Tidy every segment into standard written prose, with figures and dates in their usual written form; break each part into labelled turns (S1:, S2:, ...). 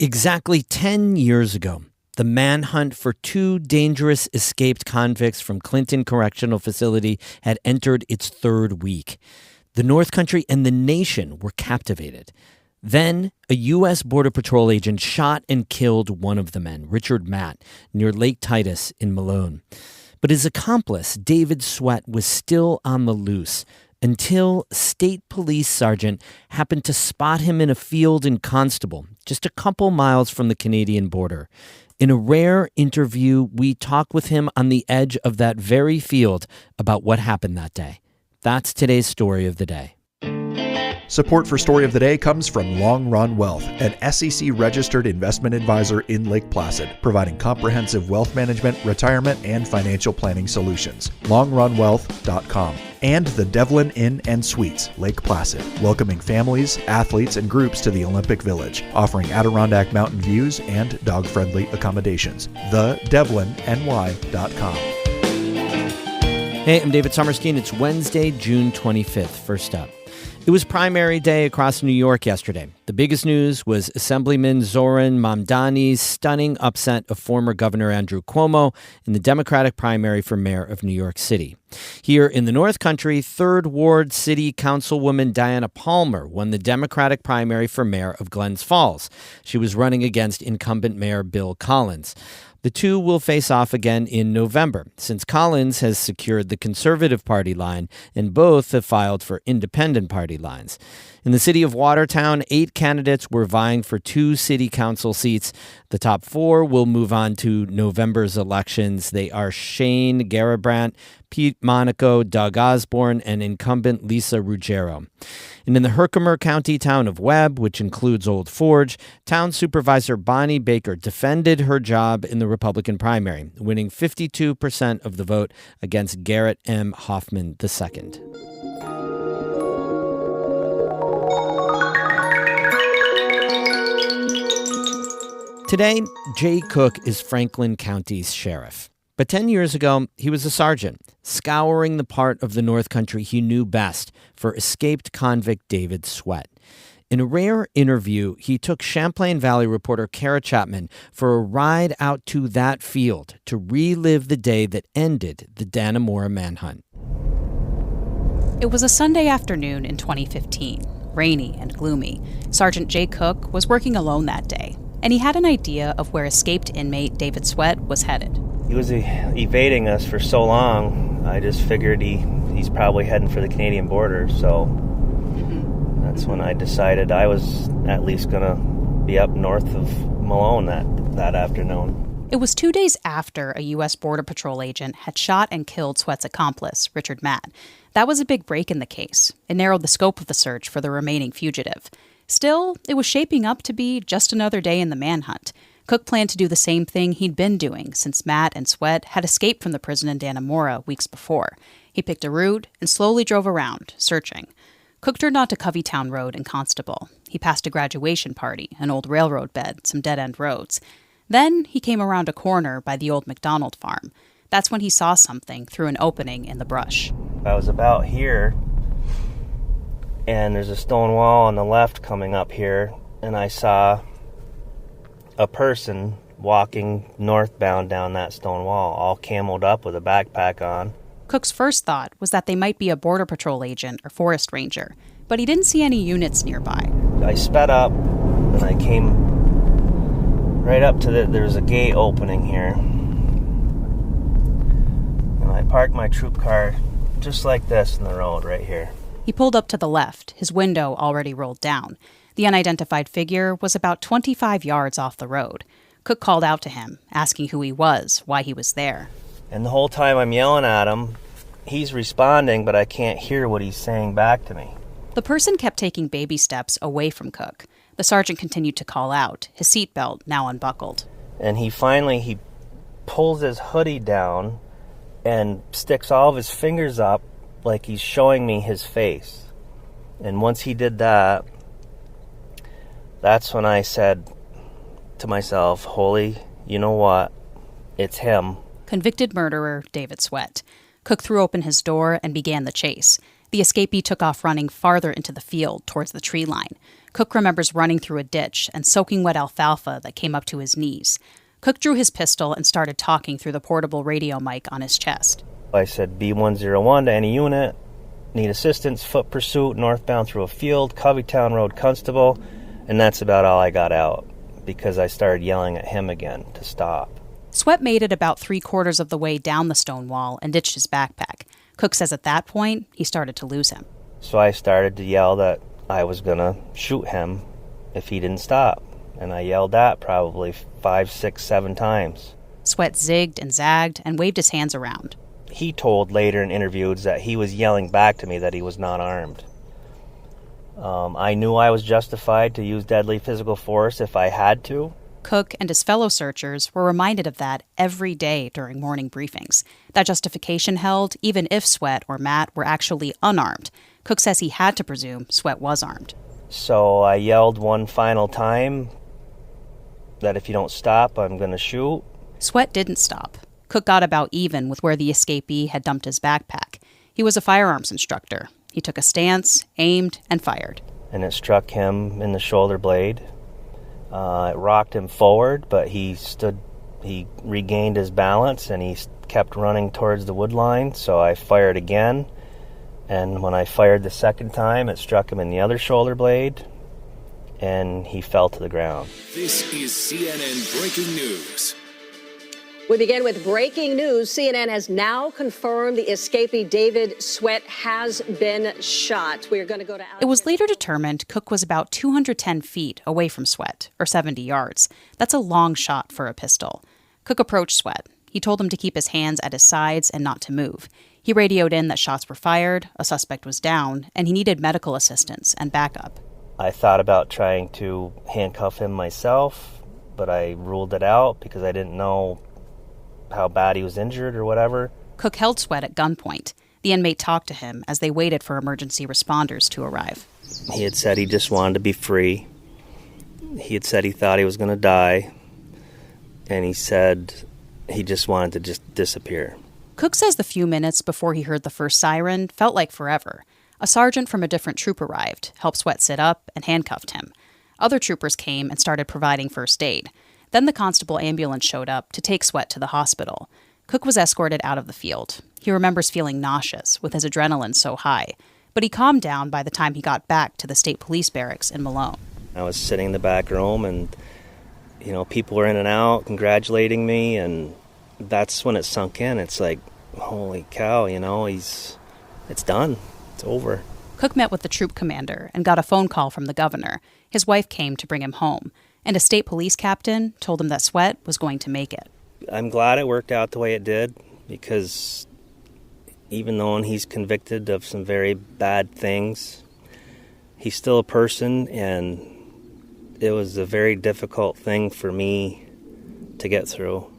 S1: Exactly 10 years ago, the manhunt for two dangerous escaped convicts from Clinton Correctional Facility had entered its third week. The North Country and the nation were captivated. Then, a U.S. Border Patrol agent shot and killed one of the men, Richard Matt, near Lake Titus in Malone. But his accomplice, David Sweat, was still on the loose until State Police Sergeant happened to spot him in a field in Constable, just a couple miles from the Canadian border. In a rare interview, we talk with him on the edge of that very field about what happened that day. That's today's story of the day.
S2: Support for Story of the Day comes from Long Run Wealth, an SEC-registered investment advisor in Lake Placid, providing comprehensive wealth management, retirement, and financial planning solutions. LongRunWealth.com. And the Devlin Inn and Suites, Lake Placid, welcoming families, athletes, and groups to the Olympic Village, offering Adirondack mountain views and dog-friendly accommodations. TheDevlinNY.com.
S1: Hey, I'm David Sommerstein. It's Wednesday, June 25th. First up. It was primary day across New York yesterday. The biggest news was Assemblyman Zoran Mamdani's stunning upset of former Governor Andrew Cuomo in the Democratic primary for mayor of New York City. Here in the North Country, 3rd Ward City Councilwoman Diana Palmer won the Democratic primary for mayor of Glens Falls. She was running against incumbent Mayor Bill Collins. The two will face off again in November, since Collins has secured the Conservative Party line and both have filed for Independent Party lines. In the city of Watertown, 8 candidates were vying for 2 city council seats. The top 4 will move on to November's elections. They are Shane Garabrandt, Pete Monaco, Doug Osborne, and incumbent Lisa Ruggiero. And in the Herkimer County town of Webb, which includes Old Forge, town supervisor Bonnie Baker defended her job in the Republican primary, winning 52% of the vote against Garrett M. Hoffman II. Today, Jay Cook is Franklin County's sheriff. But 10 years ago, he was a sergeant, scouring the part of the North Country he knew best for escaped convict David Sweat. In a rare interview, he took Champlain Valley reporter Kara Chapman for a ride out to that field to relive the day that ended the Dannemora manhunt.
S3: It was a Sunday afternoon in 2015, rainy and gloomy. Sergeant Jay Cook was working alone that day, and he had an idea of where escaped inmate David Sweat was headed.
S4: He was evading us for so long, I just figured he's probably heading for the Canadian border, so that's when I decided I was at least going to be up north of Malone that afternoon.
S3: It was 2 days after a U.S. Border Patrol agent had shot and killed Sweat's accomplice, Richard Matt. That was a big break in the case. It narrowed the scope of the search for the remaining fugitive. Still, it was shaping up to be just another day in the manhunt. Cook planned to do the same thing he'd been doing since Matt and Sweat had escaped from the prison in Dannemora weeks before. He picked a route and slowly drove around, searching. Cook turned onto Coveytown Road in Constable. He passed a graduation party, an old railroad bed, some dead-end roads. Then he came around a corner by the old McDonald farm. That's when he saw something through an opening in the brush.
S4: I was about here, and there's a stone wall on the left coming up here, and I saw a person walking northbound down that stone wall, all cameled up with a backpack on.
S3: Cook's first thought was that they might be a Border Patrol agent or forest ranger, but he didn't see any units nearby.
S4: I sped up, and I came right up to there's a gate opening here. And I parked my troop car just like this in the road right here.
S3: He pulled up to the left, his window already rolled down. The unidentified figure was about 25 yards off the road. Cook called out to him, asking who he was, why he was there.
S4: And the whole time I'm yelling at him, he's responding, but I can't hear what he's saying back to me.
S3: The person kept taking baby steps away from Cook. The sergeant continued to call out, his seatbelt now unbuckled.
S4: And he pulls his hoodie down and sticks all of his fingers up like he's showing me his face. And once he did that, that's when I said to myself, holy, you know what? It's him.
S3: Convicted murderer David Sweat. Cook threw open his door and began the chase. The escapee took off running farther into the field towards the tree line. Cook remembers running through a ditch and soaking wet alfalfa that came up to his knees. Cook drew his pistol and started talking through the portable radio mic on his chest.
S4: I said, B101 to any unit, need assistance, foot pursuit, northbound through a field, Coveytown Road, Constable, and that's about all I got out, because I started yelling at him again to stop.
S3: Sweat made it about 3/4 of the way down the stone wall and ditched his backpack. Cook says at that point, he started to lose him.
S4: So I started to yell that I was going to shoot him if he didn't stop. And I yelled that probably 5, 6, 7 times.
S3: Sweat zigged and zagged and waved his hands around.
S4: He told later in interviews that he was yelling back to me that he was not armed. I knew I was justified to use deadly physical force if I had to.
S3: Cook and his fellow searchers were reminded of that every day during morning briefings. That justification held even if Sweat or Matt were actually unarmed. Cook says he had to presume Sweat was armed.
S4: So I yelled one final time that if you don't stop, I'm going to shoot.
S3: Sweat didn't stop. Cook got about even with where the escapee had dumped his backpack. He was a firearms instructor. He took a stance, aimed, and fired.
S4: And it struck him in the shoulder blade. It rocked him forward, but he regained his balance, and he kept running towards the wood line, so I fired again. And when I fired the second time, it struck him in the other shoulder blade, and he fell to the ground.
S5: This is CNN Breaking News.
S6: We begin with breaking news. CNN has now confirmed the escapee David Sweat has been shot. We are going to go to...
S3: It was later determined Cook was about 210 feet away from Sweat, or 70 yards. That's a long shot for a pistol. Cook approached Sweat. He told him to keep his hands at his sides and not to move. He radioed in that shots were fired, a suspect was down, and he needed medical assistance and backup.
S4: I thought about trying to handcuff him myself, but I ruled it out because I didn't know how bad he was injured or whatever.
S3: Cook held Sweat at gunpoint. The inmate talked to him as they waited for emergency responders to arrive.
S4: He had said he just wanted to be free. He had said he thought he was going to die. And he said he just wanted to just disappear.
S3: Cook says the few minutes before he heard the first siren felt like forever. A sergeant from a different troop arrived, helped Sweat sit up, and handcuffed him. Other troopers came and started providing first aid. Then the constable ambulance showed up to take Sweat to the hospital. Cook was escorted out of the field. He remembers feeling nauseous with his adrenaline so high, but he calmed down by the time he got back to the state police barracks in Malone.
S4: I was sitting in the back room and, people were in and out congratulating me, and that's when it sunk in. It's like, holy cow, it's done. It's over.
S3: Cook met with the troop commander and got a phone call from the governor. His wife came to bring him home. And a state police captain told him that Sweat was going to make it.
S4: I'm glad it worked out the way it did, because even though he's convicted of some very bad things, he's still a person, and it was a very difficult thing for me to get through.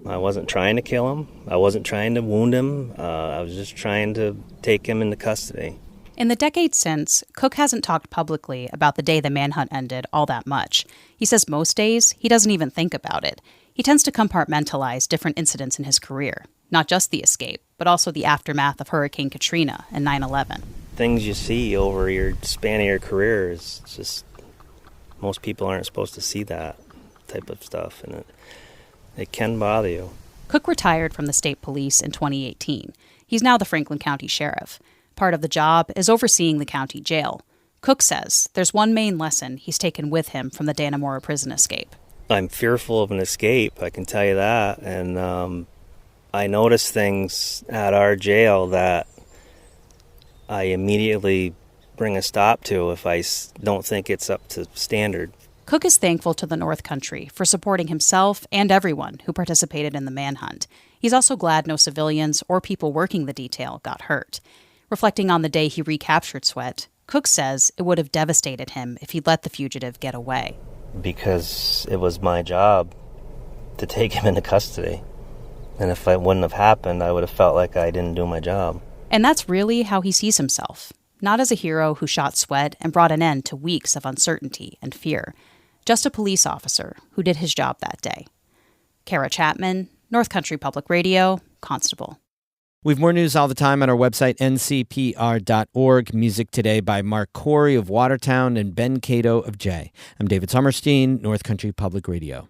S4: I wasn't trying to kill him. I wasn't trying to wound him. I was just trying to take him into custody.
S3: In the decades since, Cook hasn't talked publicly about the day the manhunt ended all that much. He says most days, he doesn't even think about it. He tends to compartmentalize different incidents in his career, not just the escape, but also the aftermath of Hurricane Katrina and 9/11.
S4: Things you see over your span of your career is just, most people aren't supposed to see that type of stuff, and it can bother you.
S3: Cook retired from the state police in 2018. He's now the Franklin County Sheriff. Part of the job is overseeing the county jail. Cook says there's one main lesson he's taken with him from the Dannemora prison escape.
S4: I'm fearful of an escape, I can tell you that. And I notice things at our jail that I immediately bring a stop to if I don't think it's up to standard.
S3: Cook is thankful to the North Country for supporting himself and everyone who participated in the manhunt. He's also glad no civilians or people working the detail got hurt. Reflecting on the day he recaptured Sweat, Cook says it would have devastated him if he'd let the fugitive get away.
S4: Because it was my job to take him into custody. And if it wouldn't have happened, I would have felt like I didn't do my job.
S3: And that's really how he sees himself. Not as a hero who shot Sweat and brought an end to weeks of uncertainty and fear. Just a police officer who did his job that day. Kara Chapman, North Country Public Radio, Constable.
S1: We have more news all the time on our website, ncpr.org. Music today by Mark Corey of Watertown and Ben Cato of Jay. I'm David Sommerstein, North Country Public Radio.